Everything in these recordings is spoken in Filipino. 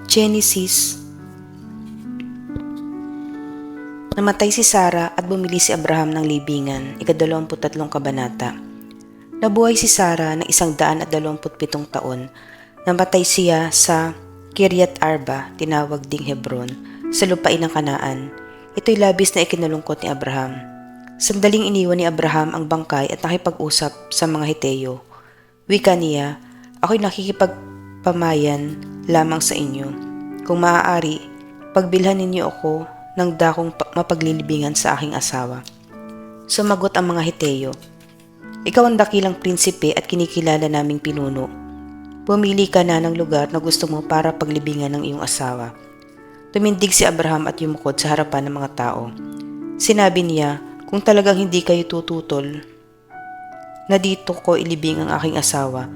Genesis. Namatay si Sara at bumili si Abraham ng libingan, 23 kabanata. Nabuhay si Sara ng 127 taon. Namatay siya sa Kiryat Arba, tinawag ding Hebron, sa lupain ng Kanaan. Ito'y labis na ikinalungkot ni Abraham. Sandaling iniwan ni Abraham ang bangkay at nakipag-usap sa mga Hiteo. Wika niya, ako'y nakikipagpamayan lamang sa inyo. Kung maaari, pagbilhan ninyo ako ng dakong mapaglilibingan sa aking asawa. Sumagot ang mga Hiteo, ikaw ang dakilang prinsipe at kinikilala naming pinuno. Pumili ka na ng lugar na gusto mo para paglibingan ng iyong asawa. Tumindig si Abraham at yumukod sa harapan ng mga tao. Sinabi niya, kung talagang hindi kayo tututol na dito ko ilibing ang aking asawa,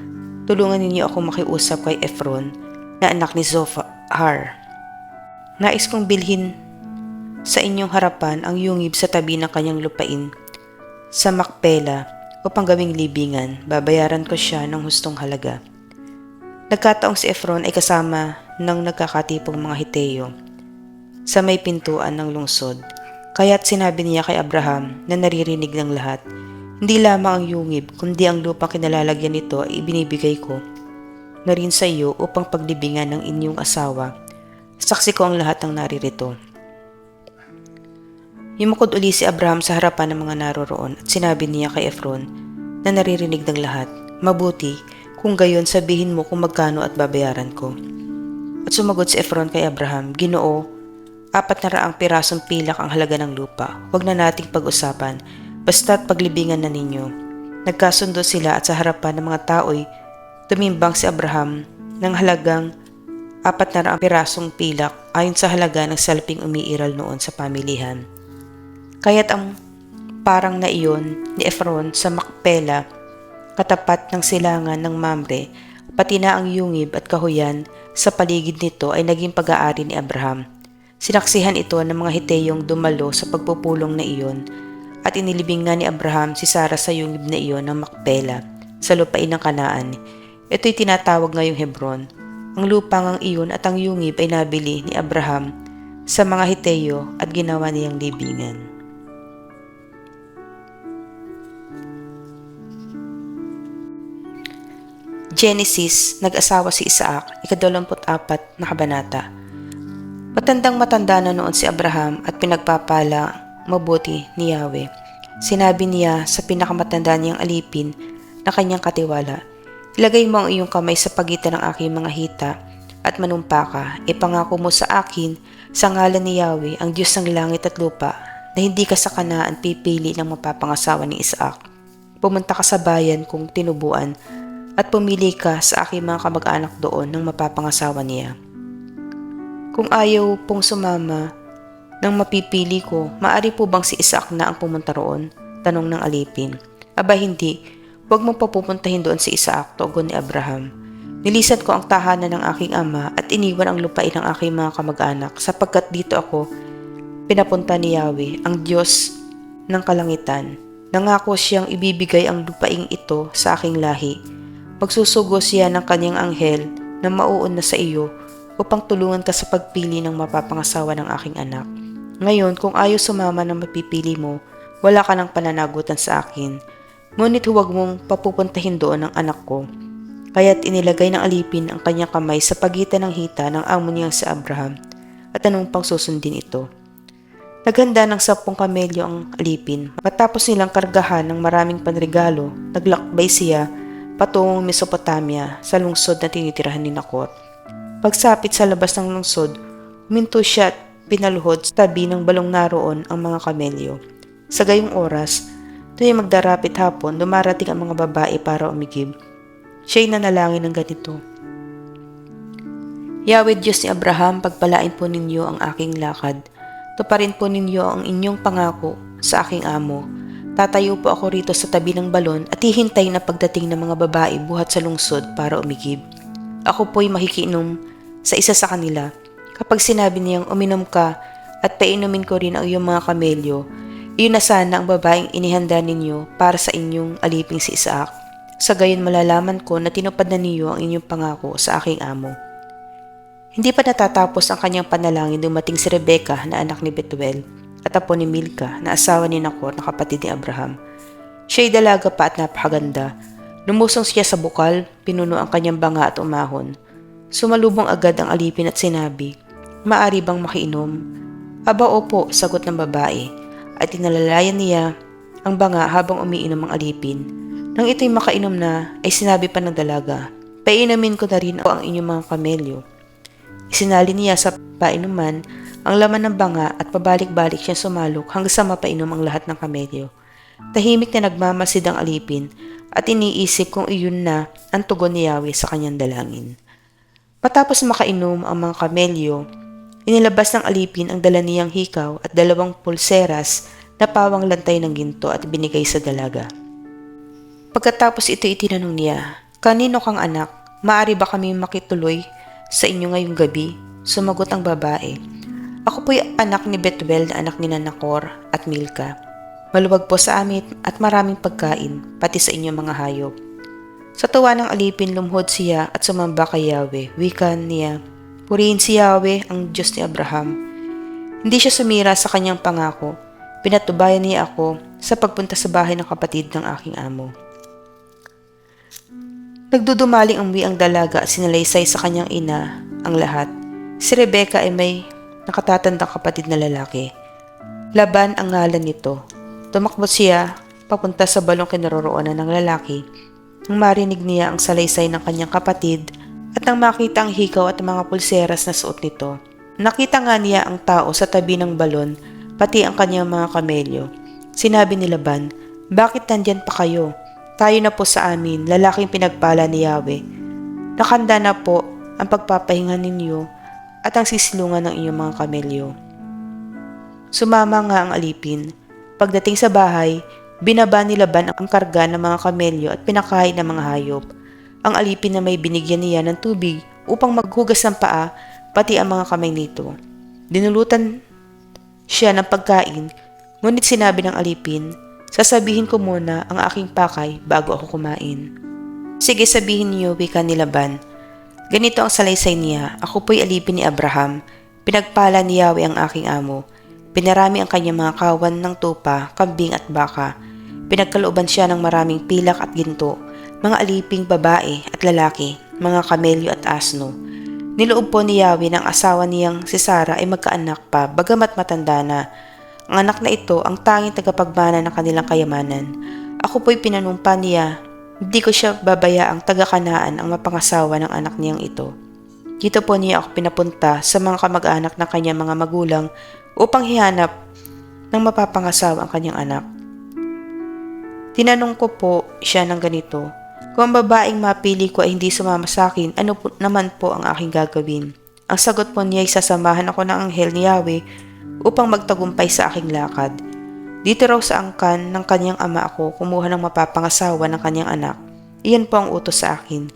tulungan ninyo ako makiusap kay Ephron na anak ni Zophar. Nais kong bilhin sa inyong harapan ang yungib sa tabi ng kanyang lupain sa Makpela upang gawing libingan. Babayaran ko siya ng hustong halaga. Nagkataong si Ephron ay kasama ng nagkakatipong mga Hiteo sa may pintuan ng lungsod. Kaya't sinabi niya kay Abraham na naririnig ng lahat, hindi lamang ang yungib kundi ang lupang kinalalagyan nito ay ibinibigay ko na rin sa iyo upang paglibingan ng inyong asawa. Saksi ko ang lahat ng naririto. Yumukod uli si Abraham sa harapan ng mga naroroon at sinabi niya kay Ephron na naririnig ng lahat, mabuti kung gayon sabihin mo kung magkano at babayaran ko. At sumagot si Ephron kay Abraham, Ginoo, 400 pirasong pilak ang halaga ng lupa. Huwag na nating pag-usapan, basta't paglibingan na ninyo. Nagkasundo sila at sa harapan ng mga tao'y tumimbang si Abraham ng halagang 400 pirasong pilak ayon sa halaga ng salping umiiral noon sa pamilihan. Kaya't ang parang na iyon ni Ephron sa Makpela, katapat ng silangan ng Mamre, pati na ang yungib at kahuyan sa paligid nito ay naging pag-aari ni Abraham. Sinaksihan ito ng mga Hiteyong dumalo sa pagpupulong na iyon at inilibing nga ni Abraham si Sara sa yungib na iyon ng Makpela sa lupain ng Kanaan. Ito'y tinatawag ngayong Hebron. Ang lupang ang iyon at ang yungib ay nabili ni Abraham sa mga Hiteyo at ginawa niyang libingan. Genesis, nag-asawa si Isaac, 24 na kabanata. Matandang-matanda na noon si Abraham at pinagpapala mabuti ni Yahweh. Sinabi niya sa pinakamatanda niyang alipin na kanyang katiwala, ilagay mo ang iyong kamay sa pagitan ng aking mga hita at manumpa ka. Ipangako mo sa akin sa ngalan ni Yahweh, ang Diyos ng langit at lupa, na hindi ka sa Kanaan pipili ng mapapangasawa ni Isaac. Pumunta ka sa bayan kong tinubuan at pumili ka sa aking mga kamag-anak doon ng mapapangasawa niya. Kung ayaw pong sumama ng mapipili ko, maari po bang si Isaac na ang pumunta roon? Tanong ng alipin. Aba hindi, huwag mong papupuntahin doon si Isaac, tugon ni Abraham. Nilisan ko ang tahanan ng aking ama at iniwan ang lupain ng aking mga kamag-anak sapagkat dito ako pinapunta ni Yahweh, ang Diyos ng kalangitan. Nangako siyang ibibigay ang lupaing ito sa aking lahi. Magsusugo siya ng kanyang anghel na mauuna sa iyo upang tulungan ka sa pagpili ng mapapangasawa ng aking anak. Ngayon, kung ayaw sumama ng mapipili mo, wala ka ng pananagutan sa akin. Ngunit huwag mong papupuntahin doon ang anak ko. Kaya't inilagay ng alipin ang kanyang kamay sa pagitan ng hita ng amo niyang si Abraham at anong pang susundin ito. Naghanda ng 10 kamelyo ang alipin. Matapos nilang kargahan ng maraming panregalo, naglakbay siya patungong Mesopotamia sa lungsod na tinitirahan ni Nakor. Pagsapit sa labas ng lungsod, huminto siya at pinaluhod sa tabi ng balong naroon ang mga kamelyo. Sa gayong oras, tuwing magdarapit hapon, dumarating ang mga babae para umigib. Siya'y nanalangin ng ganito, Yahweh Diyos ni Abraham, pagpalain po ninyo ang aking lakad. Tuparin po ninyo ang inyong pangako sa aking amo. Tatayo po ako rito sa tabi ng balon at hihintay na pagdating ng mga babae buhat sa lungsod para umigib. Ako po'y makikiinom sa isa sa kanila. Kapag sinabi niyang uminom ka at painumin ko rin ang iyong mga kamelyo, iyon na sana ang babaeng inihanda ninyo para sa inyong aliping si Isaac. Sa gayon malalaman ko na tinupad na niyo ang inyong pangako sa aking amo. Hindi pa natatapos ang kanyang panalangin dumating si Rebecca na anak ni Betuel at apo ni Milka na asawa ni Nacor na kapatid ni Abraham. Siya'y dalaga pa at napakaganda. Lumusong siya sa bukal, pinuno ang kanyang banga at umahon. Sumalubong agad ang alipin at sinabi, "Maari bang makiinom?" "Aba opo," sagot ng babae, at tinalalayan niya ang banga habang umiinom ang alipin. Nang ito'y makainom na, ay sinabi pa ng dalaga, "Painumin ko na rin ang inyong mga kamelyo." Isinali niya sa painuman ang laman ng banga at pabalik-balik siyang sumalok hanggang sa mapainom ang lahat ng kamelyo. Tahimik na nagmamasid ang alipin at iniisip kung iyon na ang tugon ni Yahweh sa kanyang dalangin. Matapos makainom ang mga kamelyo, inilabas ng alipin ang dala niyang hikaw at 2 pulseras na pawang lantay ng ginto at binigay sa dalaga. Pagkatapos ito itinanong niya, "Kanino kang anak? Maari ba kami makituloy sa inyo ngayong gabi?" Sumagot ang babae, "Ako po'y anak ni Betuel na anak ni Nacor at Milka. Maluwag po sa amin at maraming pagkain, pati sa inyong mga hayop." Sa tuwa ng alipin, lumhod siya at sumamba kay Yahweh. Wika niya, "Purihin si Yahweh, ang Diyos ni Abraham. Hindi siya sumira sa kanyang pangako. Pinatubayan niya ako sa pagpunta sa bahay ng kapatid ng aking amo." Nagdudumaling umuwi ang dalaga at sinalaysay sa kanyang ina ang lahat. Si Rebecca ay may nakatatandang kapatid na lalaki. Laban ang ngalan nito. Tumakbo siya papunta sa balong kinaroroonan ng lalaki nang marinig niya ang salaysay ng kanyang kapatid at nang makita ang hikaw at mga pulseras na suot nito. Nakita nga niya ang tao sa tabi ng balon, pati ang kanyang mga kamelyo. Sinabi ni Laban, "Bakit nandyan pa kayo? Tayo na po sa amin, lalaking pinagpala ni Yahweh. Nakanda na po ang pagpapahinga ninyo at ang sisilungan ng inyong mga kamelyo." Sumama nga ang alipin. Pagdating sa bahay, binaba ni Laban ang karga ng mga kamelyo at pinakain ng mga hayop. Ang alipin na may binigyan niya ng tubig upang maghugas ng paa, pati ang mga kamay nito. Dinulutan siya ng pagkain, ngunit sinabi ng alipin, "Sasabihin ko muna ang aking pakay bago ako kumain." "Sige, sabihin niyo," wika ni Laban. Ganito ang salaysay niya, "Ako po'y alipin ni Abraham. Pinagpala ni Yahweh ang aking amo. Pinarami ang kanyang mga kawan ng tupa, kambing at baka. Pinagkalooban siya ng maraming pilak at ginto, mga aliping babae at lalaki, mga kamelyo at asno. Niloob po ni Yahweh ng asawa niyang si Sarah ay magkaanak pa, bagamat matanda na. Ang anak na ito ang tanging tagapagmana ng kanilang kayamanan. Ako po'y pinanumpa niya. Hindi ko siya babayaang taga-Kanaan ang mapangasawa ng anak niyang ito. Dito po niya ako pinapunta sa mga kamag-anak ng kanyang mga magulang upang hihanap ng mapapangasawa ang kanyang anak. Tinanong ko po siya ng ganito, kung ang babaeng mapili ko ay hindi sumama sa akin, ano po naman po ang aking gagawin? Ang sagot po niya ay sasamahan ako ng anghel ni Yahweh upang magtagumpay sa aking lakad. Dito raw sa angkan ng kanyang ama ako kumuha ng mapapangasawa ng kanyang anak. Iyan po ang utos sa akin.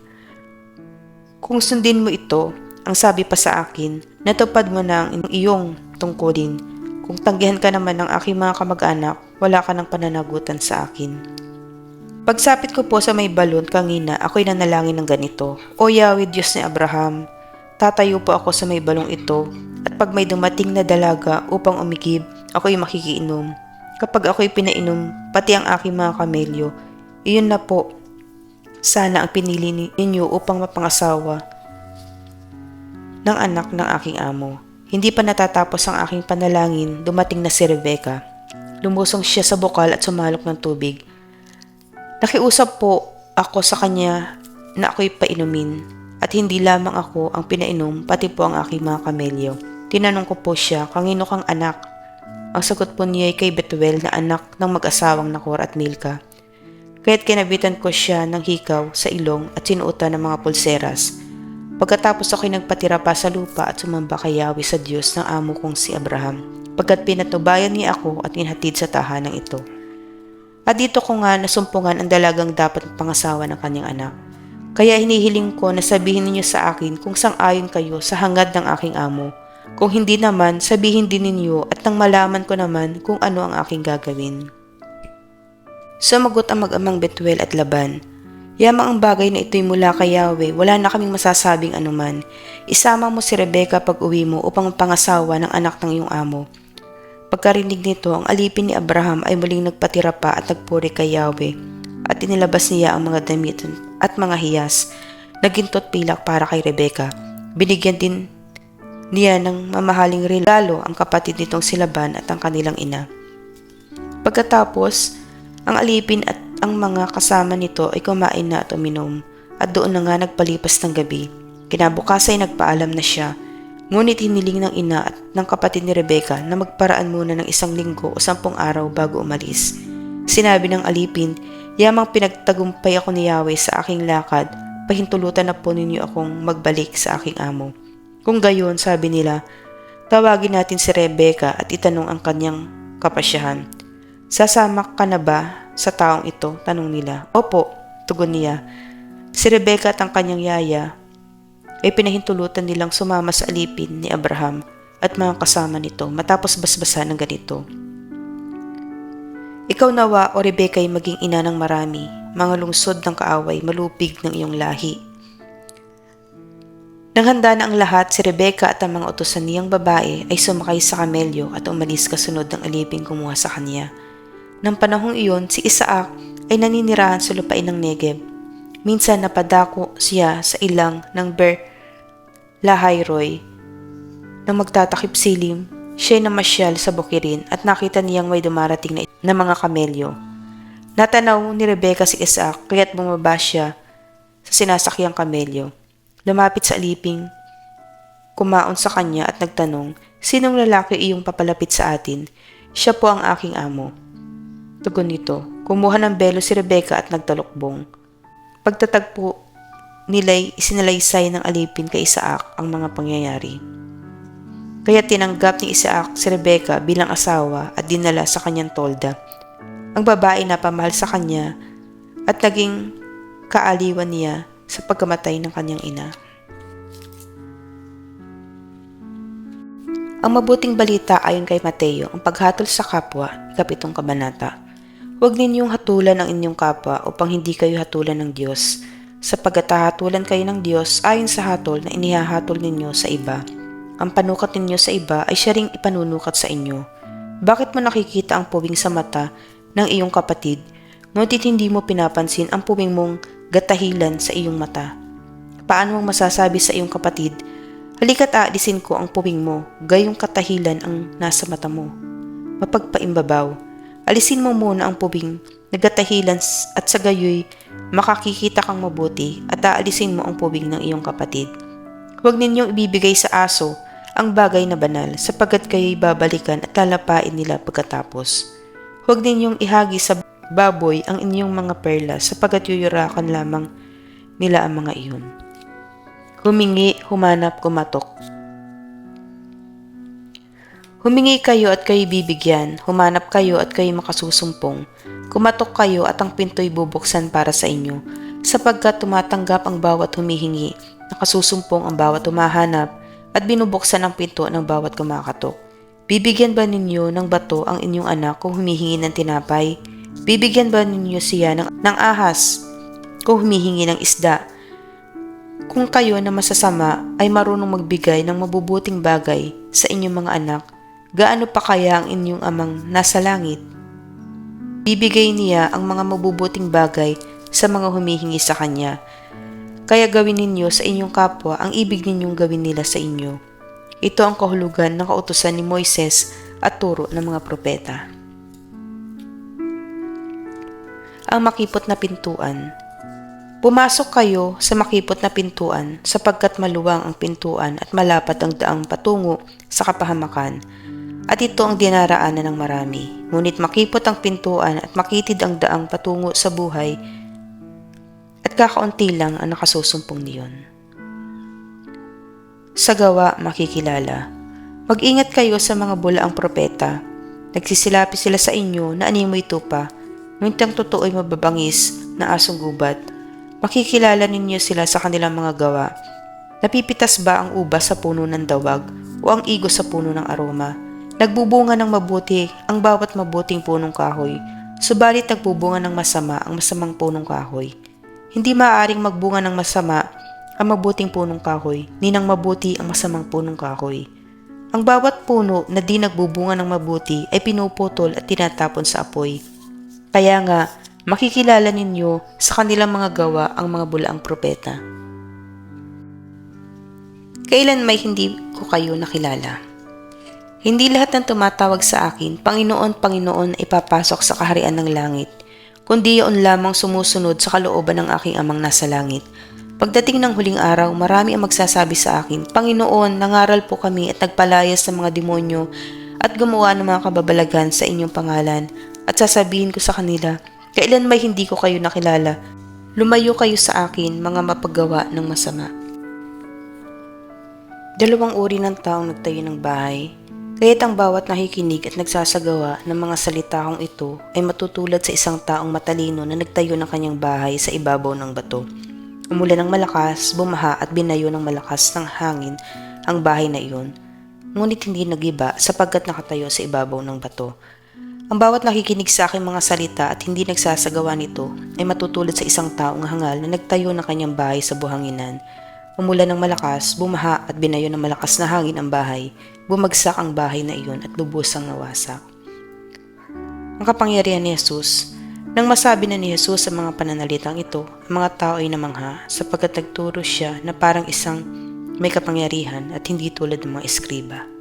Kung sundin mo ito, ang sabi pa sa akin, natupad mo na ang iyong tungkulin. Kung tanggihan ka naman ng aking mga kamag-anak, wala ka ng pananagutan sa akin. Pagsapit ko po sa may balon kanina, ako'y nanalangin ng ganito, "O Yahweh, Diyos ni Abraham, tatayo po ako sa may balong ito, at pag may dumating na dalaga upang umigib, ako'y makikiinom. Kapag ako'y pinainom, pati ang aking mga kamelyo, iyon na po sana ang pinili ninyo upang mapangasawa ng anak ng aking amo." Hindi pa natatapos ang aking panalangin, dumating na si Rebecca. Lumusong siya sa bukal at sumalok ng tubig. Nakiusap po ako sa kanya na ako'y painumin, at hindi lamang ako ang pinainom, pati po ang aking mga kamelyo. Tinanong ko po siya, "Kanino kang anak?" Ang sagot po niya ay kay Betuel na anak ng mag-asawang Nacor at Milka. Kaya't kinabitan ko siya ng hikaw sa ilong at sinuotan ng mga pulseras. Pagkatapos ako'y nagpatira pa sa lupa at sumamba kay Yahweh sa Diyos ng amo kong si Abraham, pagkat pinatubayan niya ako at inhatid sa tahanang ito. At dito ko nga nasumpungan ang dalagang dapat pangasawa ng kanyang anak. Kaya hinihiling ko na sabihin ninyo sa akin kung sang-ayon kayo sa hangad ng aking amo. Kung hindi naman, sabihin din ninyo at nang malaman ko naman kung ano ang aking gagawin. Sumagot ang mag-amang Betuel at Laban, Yamang ang bagay na ito'y mula kay Yahweh, wala na kaming masasabing anuman. Isama mo si Rebecca pag uwi mo upang pangasawa ng anak ng iyong amo. Pagkarinig nito, ang alipin ni Abraham ay muling nagpatira pa at nagpuri kay Yahweh, at inilabas niya ang mga damit at mga hiyas na ginto at pilak para kay Rebecca. Binigyan din niya ng mamahaling regalo ang kapatid nitong si Laban at ang kanilang ina. Pagkatapos, ang alipin at ang mga kasama nito ay kumain na at uminom, at doon na nga nagpalipas ng gabi. Kinabukasan ay nagpaalam na siya, ngunit hiniling ng ina at ng kapatid ni Rebecca na magparaan muna ng 1 linggo o 10 araw bago umalis. Sinabi ng alipin, yamang pinagtagumpay ako ni Yahweh sa aking lakad, pahintulutan na po ninyo akong magbalik sa aking amo. Kung gayon, sabi nila, tawagin natin si Rebecca at itanong ang kanyang kapasyahan. Sasama ka na ba sa taong ito? Tanong nila. Opo, tugon niya. Si Rebecca at ang kanyang yaya ay pinahintulutan nilang sumama sa alipin ni Abraham at mga kasama nito matapos basbasan ng ganito. Ikaw nawa o Rebecca ay maging ina ng marami, mga lungsod ng kaaway, malupig ng iyong lahi. Nang handa na ang lahat, si Rebecca at ang mga utusan niyang babae ay sumakay sa kamelyo at umalis kasunod ng aliping kumuha sa kanya. Nang panahong iyon, si Isaac ay naninirahan sa lupain ng Negev. Minsan napadako siya sa ilang ng Lahai-Roi. Nang magtatakip silim, siya ay namasyal sa bukirin at nakita niyang may dumarating na mga kamelyo. Natanaw ni Rebecca si Isaac kaya't bumaba siya sa sinasakyang kamelyo. Lumapit sa aliping, kumaon sa kanya at nagtanong, sinong lalaki iyong papalapit sa atin? Siya po ang aking amo. Tugon nito, kumuha ng belo si Rebecca at nagtalokbong. Pagtatagpo nila'y isinalaysay ng alipin kay Isaac ang mga pangyayari. Kaya tinanggap ni Isaac si Rebecca bilang asawa at dinala sa kanyang tolda. Ang babae na pamahal sa kanya at naging kaaliwan niya sa pagkamatay ng kanyang ina. Ang mabuting balita ayon kay Mateo, ang paghatol sa kapwa, 7 kabanata. Huwag ninyong hatulan ang inyong kapwa upang hindi kayo hatulan ng Diyos, sapagkat hahatulan kayo ng Diyos ayon sa hatol na inihahatol ninyo sa iba. Ang panukat ninyo sa iba ay siya ring ipanunukat sa inyo. Bakit mo nakikita ang puwing sa mata ng iyong kapatid, ngunit hindi mo pinapansin ang puwing mong gatahilan sa iyong mata? Paano mong masasabi sa iyong kapatid, halika't aalisin ko ang puwing mo, gayong katahilan ang nasa mata mo? Mapagpaimbabaw, alisin mo muna ang puwing na gatahilan at sa gayoy makakikita kang mabuti at aalisin mo ang puwing ng iyong kapatid. Huwag ninyong ibibigay sa aso ang bagay na banal sapagkat kayo'y babalikan at lalapain nila pagkatapos. Huwag ninyong ihagi sa baboy ang inyong mga perlas sapagkat yuyurakan lamang nila ang mga iyon. Humingi, humanap, kumatok. Humingi kayo at kayo'y bibigyan, humanap kayo at kayo'y makasusumpong, kumatok kayo at ang pinto'y bubuksan para sa inyo, sapagkat tumatanggap ang bawat humihingi, nakasusumpong ang bawat humahanap, at binubuksan ang pinto ng bawat kumakatok. Bibigyan ba ninyo ng bato ang inyong anak kung humihingi ng tinapay? Bibigyan ba ninyo siya ng ahas kung humihingi ng isda? Kung kayo na masasama ay marunong magbigay ng mabubuting bagay sa inyong mga anak, gaano pa kaya ang inyong amang nasa langit? Bibigay niya ang mga mabubuting bagay sa mga humihingi sa kanya. Kaya gawin ninyo sa inyong kapwa ang ibig ninyong gawin nila sa inyo. Ito ang kahulugan ng kautusan ni Moises at turo ng mga propeta. Ang makipot na pintuan. Pumasok kayo sa makipot na pintuan sapagkat maluwang ang pintuan at malapat ang daang patungo sa kapahamakan. At ito ang dinaraanan ng marami. Ngunit makipot ang pintuan at makitid ang daang patungo sa buhay at kakaunti lang ang nakasusumpong niyon. Sa gawa makikilala. Mag-ingat kayo sa mga bulaang propeta. Nagsisilapi sila sa inyo na animoy tupa, ngunit ang totoo ay mababangis na asong gubat. Makikilala ninyo sila sa kanilang mga gawa. Napipitas ba ang ubas sa puno ng dawag o ang igos sa puno ng aroma? Nagbubunga ng mabuti ang bawat mabuting punong kahoy, subalit nagbubunga ng masama ang masamang punong kahoy. Hindi maaaring magbunga ng masama ang mabuting punong kahoy, ni ng mabuti ang masamang punong kahoy. Ang bawat puno na di nagbubunga ng mabuti ay pinuputol at tinatapon sa apoy. Kaya nga, makikilala ninyo sa kanilang mga gawa ang mga bulaang propeta. Kailan may hindi ko kayo nakilala? Hindi lahat ng tumatawag sa akin, Panginoon, Panginoon, ay ipapasok sa kaharian ng langit, kundi yun lamang sumusunod sa kalooban ng aking amang nasa langit. Pagdating ng huling araw, marami ang magsasabi sa akin, Panginoon, nangaral po kami at nagpalayas ng mga demonyo at gumawa ng mga kababalagan sa inyong pangalan. At sasabihin ko sa kanila, kailan may hindi ko kayo nakilala? Lumayo kayo sa akin, mga mapaggawa ng masama. Dalawang uri ng taong nagtayo ng bahay, kaya't ang bawat nakikinig at nagsasagawa ng mga salita kong ito ay matutulad sa isang taong matalino na nagtayo ng kanyang bahay sa ibabaw ng bato. Umulan ng malakas, bumaha at binayo ng malakas ng hangin ang bahay na iyon, ngunit hindi nagiba sapagkat nakatayo sa ibabaw ng bato. Ang bawat nakikinig sa aking mga salita at hindi nagsasagawa nito ay matutulad sa isang taong hangal na nagtayo ng kanyang bahay sa buhanginan. Umulan ng malakas, bumaha at binayo ng malakas na hangin ang bahay. Bumagsak ang bahay na iyon at lubusang nawasak. Ang kapangyarihan ni Jesus. Nang masabi na ni Jesus sa mga pananalitang ito, ang mga tao ay namangha sapagkat nagturo siya na parang isang may kapangyarihan at hindi tulad ng mga eskriba.